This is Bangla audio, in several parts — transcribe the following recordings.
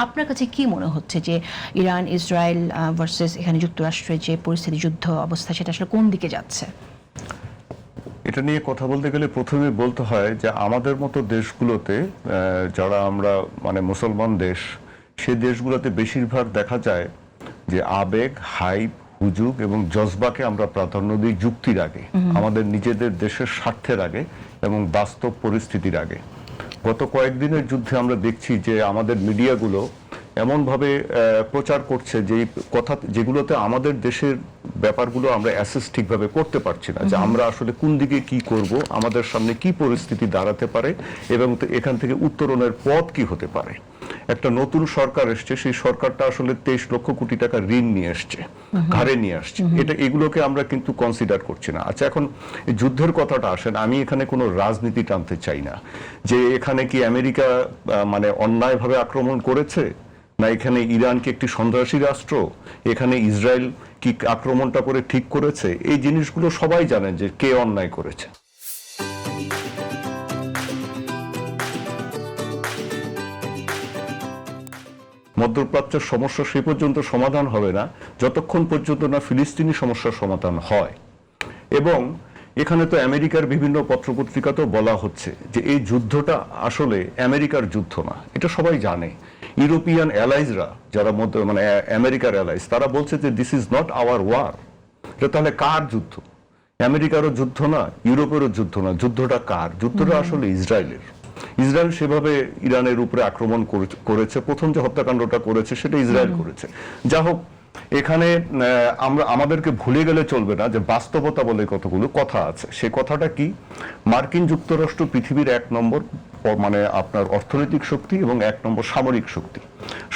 আপনার কাছে কি মনে হচ্ছে যে ইরান ইসরায়েল ভার্সেস এখানে যুক্তরাষ্ট্রের যে পরিস্থিতি, যুদ্ধ অবস্থা, সেটা আসলে কোন দিকে যাচ্ছে? এটা নিয়ে কথা বলতে গেলে প্রথমে বলতে হয় যে আমাদের মতো দেশগুলোতে, যারা আমরা মানে মুসলমান দেশ, সে দেশগুলোতে বেশিরভাগ দেখা যায় যে আবেগ, হাইপ, হুজুগ এবং জজবাকে আমরা প্রাধান্য দিই যুক্তির আগে, আমাদের নিজেদের দেশের স্বার্থের আগে এবং বাস্তব পরিস্থিতির আগে। গত কয়েকদিনের যুদ্ধে আমরা দেখছি যে আমাদের মিডিয়াগুলো এমনভাবে প্রচার করছে যে কথা যেগুলোতে আমাদের দেশের ব্যাপারগুলো আমরা অ্যাসেস ঠিকভাবে করতে পারছি না, যে আমরা আসলে কোন দিকে কি করব, আমাদের সামনে কি পরিস্থিতি দাঁড়াতে পারে এবং এখান থেকে উত্তরণের পথ কি হতে পারে। একটা নতুন সরকার এসছে, সেই সরকারটা আসলে 23 লক্ষ কোটি টাকা ঋণ নিয়ে আসছে, ঘাড়ে নিয়ে আসছে। এগুলোকে আমরা কিন্তু কনসিডার করছি না। আচ্ছা, এখন যুদ্ধের কথাটা আসেন, আমি এখানে কোনো রাজনীতি টানতে চাই না যে এখানে কি আমেরিকা মানে অন্যায়ভাবে আক্রমণ করেছে, না এখানে ইরান কি একটি সন্ত্রাসী রাষ্ট্র, এখানে ইসরায়েল কি আক্রমণটা করে ঠিক করেছে। এই জিনিসগুলো সবাই জানেন যে কে অন্যায় করেছে। মধ্যপ্রাচ্যের সমস্যা সে পর্যন্ত সমাধান হবে না যতক্ষণ পর্যন্ত না ফিলিস্তিনি সমস্যার সমাধান হয়। এবং এখানে তো আমেরিকার বিভিন্ন পত্রপত্রিকাতেও বলা হচ্ছে যে এই যুদ্ধটা আসলে আমেরিকার যুদ্ধ না, এটা সবাই জানে। ইউরোপিয়ান অ্যালাইজরা, যারা মানে আমেরিকার অ্যালাইজ, তারা বলছে যে this is not our war. এটা তাহলে কার যুদ্ধ? আমেরিকারও যুদ্ধ না, ইউরোপেরও যুদ্ধ না, যুদ্ধটা কার? যুদ্ধটা আসলে ইসরায়েলের। ইসরায়েল সেভাবে ইরানের উপরে আক্রমণ করেছে, প্রথম যে হত্যাকাণ্ডটা করেছে সেটা ইসরায়েল করেছে। যা হোক, এখানে আমাদেরকে ভুলে গেলে চলবে না যে বাস্তবতা বলে কতগুলো কথা আছে। সে কথাটা কি? মার্কিন যুক্তরাষ্ট্র পৃথিবীর 1 নম্বর মানে আপনার অর্থনৈতিক শক্তি এবং 1 নম্বর সামরিক শক্তি।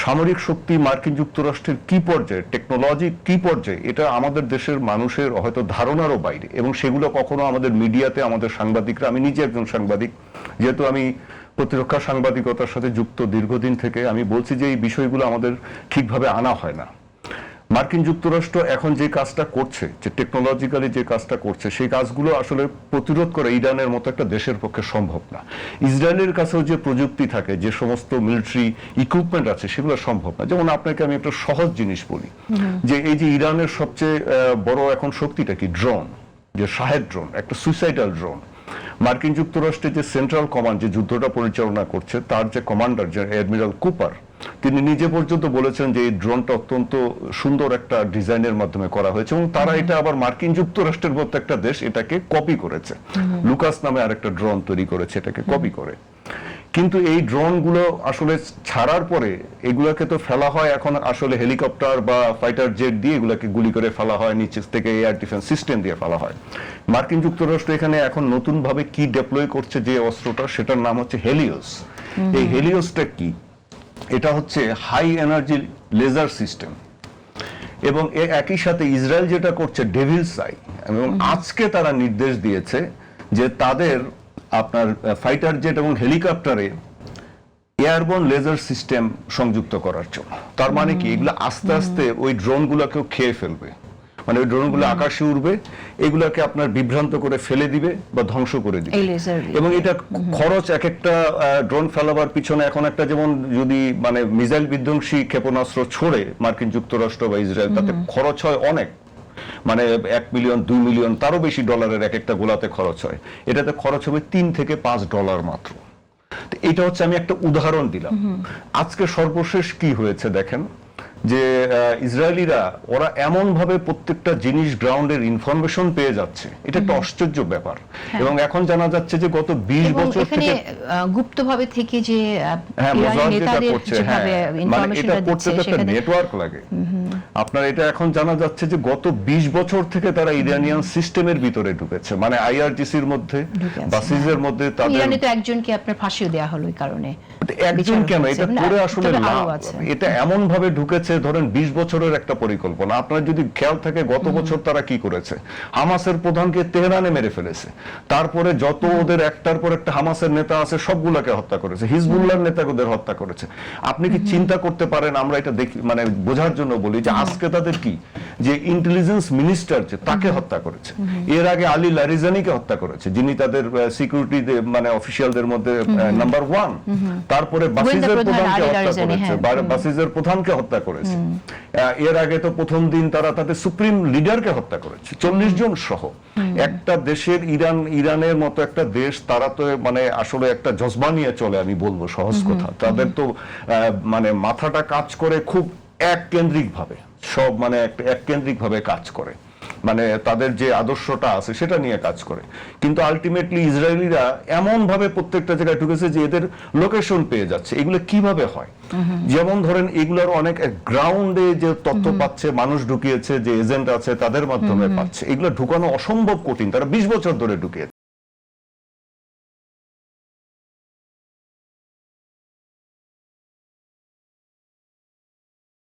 সামরিক শক্তি মার্কিন যুক্তরাষ্ট্রের কি পর্যায়ে, টেকনোলজি কি পর্যায়ে, এটা আমাদের দেশের মানুষের হয়তো ধারণারও বাইরে, এবং সেগুলো কখনো আমাদের মিডিয়াতে আমাদের সাংবাদিকরা, আমি নিজে একজন সাংবাদিক, যেহেতু আমি প্রতিরক্ষা সাংবাদিকতার সাথে যুক্ত দীর্ঘদিন থেকে, আমি বলছি যে এই বিষয়গুলো আমাদের ঠিকভাবে আনা হয় না। মার্কিন যুক্তরাষ্ট্র এখন যে কাজটা করছে, যে টেকনোলজিক্যালি যে কাজটা করছে, সেই কাজগুলো আসলে প্রতিরোধ করা ইরানের মতো একটা দেশের পক্ষে সম্ভব না। ইসরায়েলের কাছেও যে প্রযুক্তি থাকে, যে সমস্ত মিলিটারি ইকুইপমেন্ট আছে, সেগুলো সম্ভব না। যেমন আপনাকে আমি একটা সহজ জিনিস বলি, যে এই যে ইরানের সবচেয়ে বড় এখন শক্তিটা কি? ড্রোন, যে শাহেদ ড্রোন, একটা সুইসাইডাল ড্রোন। মার্কিন যুক্তরাষ্ট্রের যে সেন্ট্রাল কমান্ড যে যুদ্ধটা পরিচালনা করছে, তার যে কমান্ডার, যে অ্যাডমিরাল কুপার, তিনি নিজে পর্যন্ত বলেছেন যে এই ড্রোনটা অত্যন্ত সুন্দর একটা ডিজাইনের মাধ্যমে করা হয়েছে, এবং তারা এটা আবার মার্কিন যুক্তরাষ্ট্রের মতো একটা দেশ এটাকে কপি করেছে। লুকাস নামে আরেকটা ড্রোন তৈরি করেছে এটাকে কপি করে। কিন্তু এই ড্রোনগুলো আসলে ছাড়ার পরে এগুলোকে তো ফেলা হয় এখন আসলে হেলিকপ্টার বা ফাইটার জেট দিয়ে, এগুলোকে গুলি করে ফেলা হয়, নিচে থেকে এয়ার ডিফেন্স সিস্টেম দিয়ে ফেলা হয়। মার্কিন যুক্তরাষ্ট্র এখানে এখন নতুন ভাবে কি ডেপ্লয় করছে যে অস্ত্রটা, সেটার নাম হচ্ছে হেলিওস। এই হেলিওসটা কি? এটা হচ্ছে হাই এনার্জি লেজার সিস্টেম। এবং একই সাথে ইসরায়েল যেটা করছে ডেভিলস আই, এবং আজকে তারা নির্দেশ দিয়েছে যে তাদের আপনার ফাইটার জেট এবং হেলিকপ্টারে এয়ারবোর্ন লেজার সিস্টেম সংযুক্ত করার জন্য। তার মানে কি? এগুলো আস্তে আস্তে ওই ড্রোনগুলোকেও খেয়ে ফেলবে, মানে ওই ড্রোনগুলো আকাশে উড়বে, এগুলাকে আপনার বিভ্রান্ত করে ফেলে দিবে বা ধ্বংস করে দিবে। এবং এটা খরচ, এক একটা ড্রোন ফেলাবার পিছনে এখন একটা, যেমন যদি মানে মিসাইল বিধ্বংসী ক্ষেপণাস্ত্র ছোড়ে মার্কিন যুক্তরাষ্ট্র বা ইসরায়েল, তাতে খরচ হয় অনেক, মানে 1 মিলিয়ন 2 মিলিয়ন তারও বেশি ডলারের এক একটা গোলাতে খরচ হয়। এটাতে খরচ হবে $3 থেকে $5 মাত্র। এটা হচ্ছে আমি একটা উদাহরণ দিলাম। আজকে সর্বশেষ কি হয়েছে দেখেন, যে ইসরায়েলিরা ওরা এমন ভাবে প্রত্যেকটা জিনিস গ্রাউন্ডের ইনফরমেশন পেয়ে যাচ্ছে, এটা একটা আশ্চর্য ব্যাপার। এবং এখন জানা যাচ্ছে যে গত 20 বছর থেকে গুপ্তভাবে থেকে যে এটা করতে একটা নেটওয়ার্ক লাগে আপনার। এটা এখন জানা যাচ্ছে যে গত 20 বছর থেকে তারা ইরানিয়ান সিস্টেমের ভিতরে ঢুকেছে, মানে আইআরজিসির মধ্যে, বাসিসের মধ্যে। তাদের ইরানে তো একজনকে আপনার ফাঁসিও দেয়া হলো এই কারণে। একজন কেন, এটা করে আসলে এটা এমন ভাবে ঢুকেছে, ধরেন 20 বছরের একটা পরিকল্পনা। আপনার যদি খেয়াল থাকে গত বছর তারা কি করেছে, হামাসের প্রধানকে তেহরানে মেরে ফেলেছে, তারপরে যত ওদের একটার পর একটা হামাসের নেতা আছে সবগুলোকে হত্যা করেছে, হিজবুল্লাহর নেতাদের হত্যা করেছে। আপনি কি চিন্তা করতে পারেন? আমরা এটা দেখি, মানে বোঝার জন্য বলি যে আজকে তাদের কি, যে ইন্টেলিজেন্স মিনিস্টার যে তাকে হত্যা করেছে, এর আগে আলী লারিজানিকে হত্যা করেছে, যিনি তাদের সিকিউরিটি মানে অফিসিয়ালদের মধ্যে নাম্বার 1। তারপরে গোয়েন্দা বাসিজের প্রধান প্রধানকে আলী হত্যা লারিজানি, করেছে, হ্যাঁ। বাসিজের প্রধানকে হত্যা করেছে। এর আগে তো প্রথম দিন তারা তাদের সুপ্রিম লিডারকে হত্যা করেছে 40 জন সহ। একটা দেশের ইরানের মতো একটা দেশ, তারা তো মানে আসলে একটা জজবা নিয়ে চলে, আমি বলবো সহজ কথা। তাদের তো মানে মাথাটা কাজ করে খুব এককেন্দ্রিক ভাবে, সব মানে এককেন্দ্রিক ভাবে কাজ করে, মানে তাদের যে আদর্শটা আছে সেটা নিয়ে কাজ করে। কিন্তু আলটিমেটলি ইসরায়েলিরা এমন ভাবে প্রত্যেকটা জায়গায় ঢুকেছে যে এদের লোকেশন পেয়ে যাচ্ছে। এগুলো কিভাবে হয়? যেমন ধরেন এগুলোর অনেক গ্রাউন্ডে যে তথ্য পাচ্ছে, মানুষ ঢুকিয়েছে, যে এজেন্ট আছে তাদের মাধ্যমে পাচ্ছে। এগুলো ঢুকানো অসম্ভব কঠিন, তারা 20 বছর ধরে ঢুকিয়েছে।